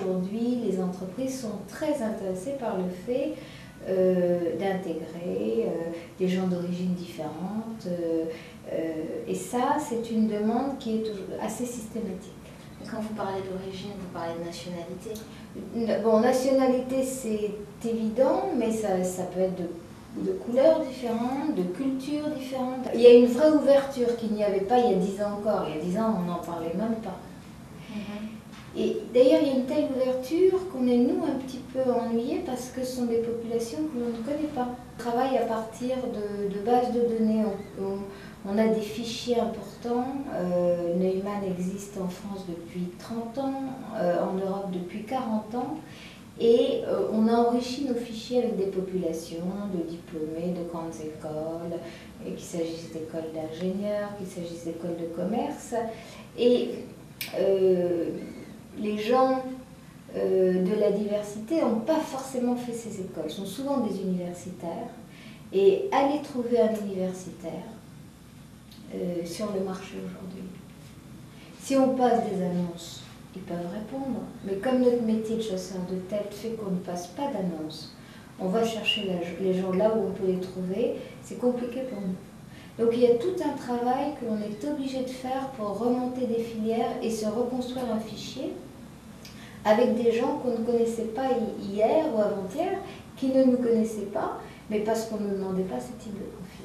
aujourd'hui, les entreprises sont très intéressées par le fait d'intégrer des gens d'origine différente. Et ça, c'est une demande qui est assez systématique. Quand vous parlez d'origine, vous parlez de nationalité? Bon, nationalité, c'est évident, mais ça peut être de couleurs différentes, de cultures différentes. Il y a une vraie ouverture qu'il n'y avait pas il y a 10 ans encore. Il y a 10 ans, on n'en parlait même pas. Et d'ailleurs, il y a une telle ouverture qu'on est, nous, un petit peu ennuyés parce que ce sont des populations que l'on ne connaît pas. On travaille à partir de bases de données. On a des fichiers importants. Neumann existe en France depuis 30 ans, en Europe depuis 40 ans. Et on a enrichi nos fichiers avec des populations de diplômés de grandes écoles, qu'il s'agisse d'écoles d'ingénieurs, qu'il s'agisse d'écoles de commerce. Et les gens de la diversité n'ont pas forcément fait ces écoles, sont souvent des universitaires. Et aller trouver un universitaire sur le marché aujourd'hui, si on passe des annonces, ils peuvent répondre. Mais comme notre métier de chasseur de tête fait qu'on ne passe pas d'annonces, on va chercher les gens là où on peut les trouver, c'est compliqué pour nous. Donc il y a tout un travail que l'on est obligé de faire pour remonter des filières et se reconstruire un fichier avec des gens qu'on ne connaissait pas hier ou avant-hier, qui ne nous connaissaient pas, mais parce qu'on ne nous demandait pas ce type de profil.